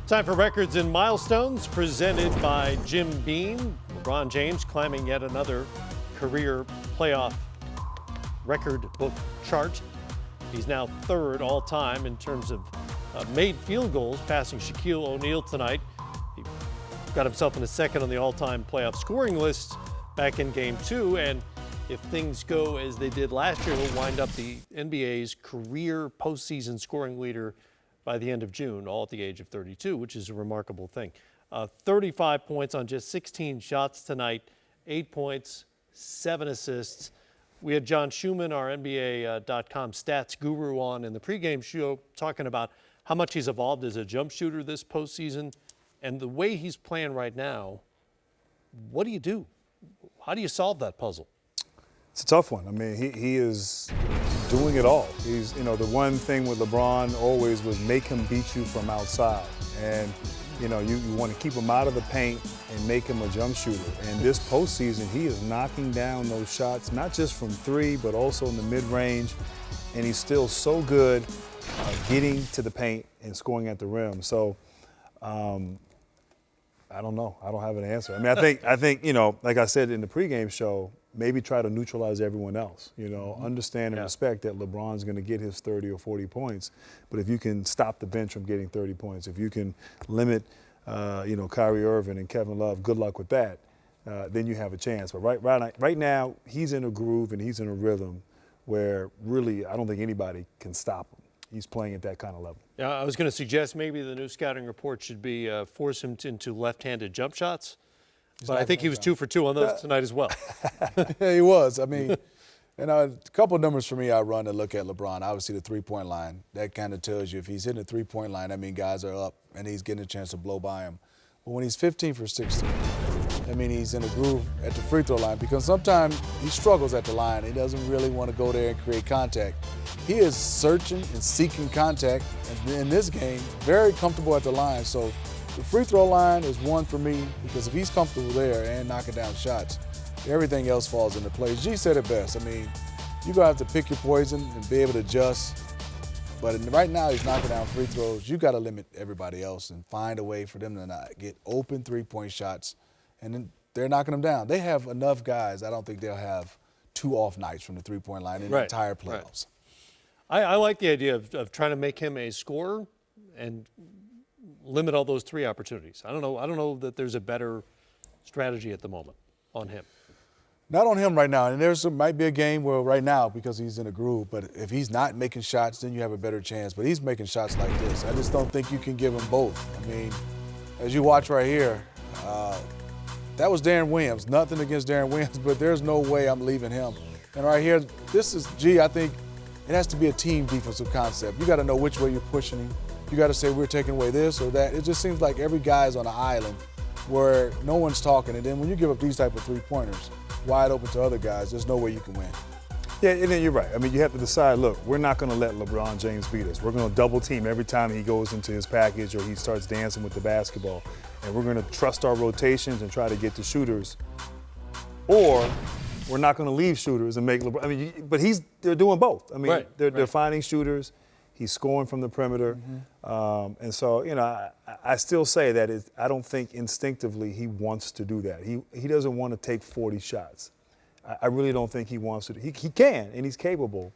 Time for Records and Milestones, presented by Jim Beam. LeBron James climbing yet another career playoff record book chart. He's now third all time in terms of made field goals, passing Shaquille O'Neal tonight. He got himself in a second on the all-time playoff scoring list back in Game 2, and if things go as they did last year, he'll wind up the NBA's career postseason scoring leader by the end of June, all at the age of 32, which is a remarkable thing. 35 points on just 16 shots tonight, 8 points, 7 assists. We had John Schumann, our NBA.com stats guru, on in the pregame show talking about how much he's evolved as a jump shooter this postseason. And the way he's playing right now, what do you do? How do you solve that puzzle? It's a tough one. I mean, he is doing it all. He's, the one thing with LeBron always was make him beat you from outside. And, you want to keep him out of the paint and make him a jump shooter. And this postseason, he is knocking down those shots, not just from three, but also in the mid-range. And he's still so good getting to the paint and scoring at the rim. So, I don't know. I don't have an answer. I mean, I think, like I said in the pregame show, maybe try to neutralize everyone else, understand and respect that LeBron's going to get his 30 or 40 points. But if you can stop the bench from getting 30 points, if you can limit, Kyrie Irving and Kevin Love, good luck with that, then you have a chance. But right now, he's in a groove and he's in a rhythm where really I don't think anybody can stop him. He's playing at that kind of level. Yeah, I was going to suggest maybe the new scouting report should be force him into left-handed jump shots. But I think he was 2 for 2 on those tonight as well. Yeah, he was. I mean, a couple of numbers for me I run to look at LeBron. Obviously, the three-point line. That kind of tells you if he's hitting the three-point line, that means guys are up and he's getting a chance to blow by him. But when he's 15 for 16, I mean, he's in a groove at the free throw line because sometimes he struggles at the line. He doesn't really want to go there and create contact. He is searching and seeking contact, and in this game, very comfortable at the line. So the free throw line is one for me because if he's comfortable there and knocking down shots, everything else falls into place. G said it best. I mean, you're going to have to pick your poison and be able to adjust. But right now, he's knocking down free throws. You got to limit everybody else and find a way for them to not get open three-point shots. And then they're knocking them down. They have enough guys. I don't think they'll have 2 off nights from the three-point line in the entire playoffs. Right. I like the idea of trying to make him a scorer and limit all those 3 opportunities. I don't know that there's a better strategy at the moment on him. Not on him right now. And might be a game where right now because he's in a groove. But if he's not making shots, then you have a better chance. But he's making shots like this. I just don't think you can give him both. I mean, as you watch right here, that was Darren Williams. Nothing against Darren Williams, but there's no way I'm leaving him. And right here, I think it has to be a team defensive concept. You got to know which way you're pushing him. You got to say we're taking away this or that. It just seems like every guy's on an island where no one's talking. And then when you give up these type of three-pointers wide open to other guys, there's no way you can win. Yeah, and then you're right. I mean, you have to decide, look, we're not going to let LeBron James beat us. We're going to double team every time he goes into his package or he starts dancing with the basketball. And we're going to trust our rotations and try to get the shooters. Or we're not going to leave shooters and make LeBron. I mean, but they're doing both. I mean, they're finding shooters. He's scoring from the perimeter. Mm-hmm. And so, I still say that I don't think instinctively he wants to do that. He doesn't want to take 40 shots. I really don't think he wants to. He can, and he's capable.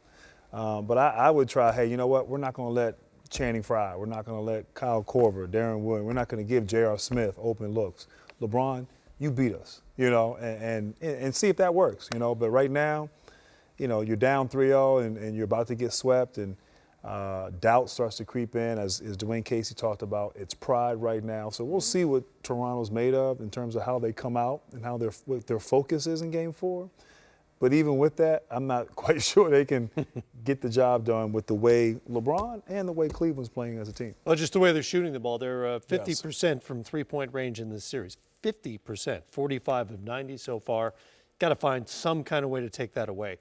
But I would try, hey, you know what? We're not going to let Channing Frye. We're not going to let Kyle Korver, Darren Williams. We're not going to give J.R. Smith open looks. LeBron, you beat us, and see if that works, But right now, you're down 3-0 and you're about to get swept, and doubt starts to creep in, as Dwayne Casey talked about. It's pride right now. So we'll see what Toronto's made of in terms of how they come out and how what their focus is in Game 4. But even with that, I'm not quite sure they can get the job done with the way LeBron and the way Cleveland's playing as a team. Well, just the way they're shooting the ball. They're 50% from three-point range in this series. 50%, 45 of 90 so far. Got to find some kind of way to take that away.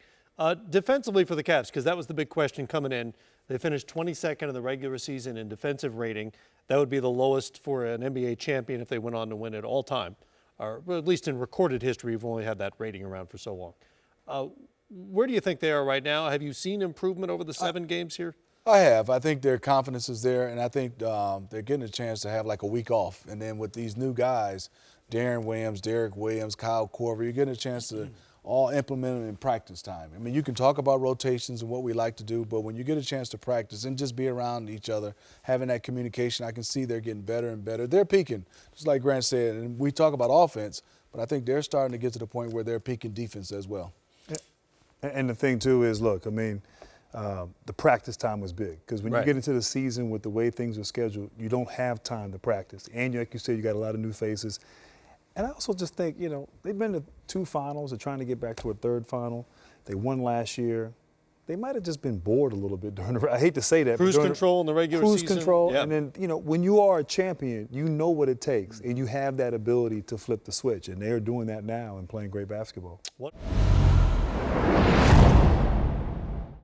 Defensively for the Cavs, because that was the big question coming in. They finished 22nd in the regular season in defensive rating. That would be the lowest for an NBA champion if they went on to win it all time. Or at least in recorded history, we've only had that rating around for so long. Where do you think they are right now? Have you seen improvement over the 7 games here? I have. I think their confidence is there, and I think they're getting a chance to have like a week off. And then with these new guys, Darren Williams, Derek Williams, Kyle Korver, you're getting a chance to all implement them in practice time. I mean, you can talk about rotations and what we like to do, but when you get a chance to practice and just be around each other, having that communication, I can see they're getting better and better. They're peaking, just like Grant said, and we talk about offense, but I think they're starting to get to the point where they're peaking defense as well. And the thing, too, is, look, I mean, the practice time was big because when you get into the season with the way things are scheduled, you don't have time to practice. And like you said, you got a lot of new faces. And I also just think, you know, they've been to 2 finals. They're trying to get back to a 3rd final. They won last year. They might have just been bored a little bit during the – I hate to say that. Cruise control in the regular season. Cruise control. Yeah. And then, you know, when you are a champion, you know what it takes. And you have that ability to flip the switch. And they're doing that now and playing great basketball. What?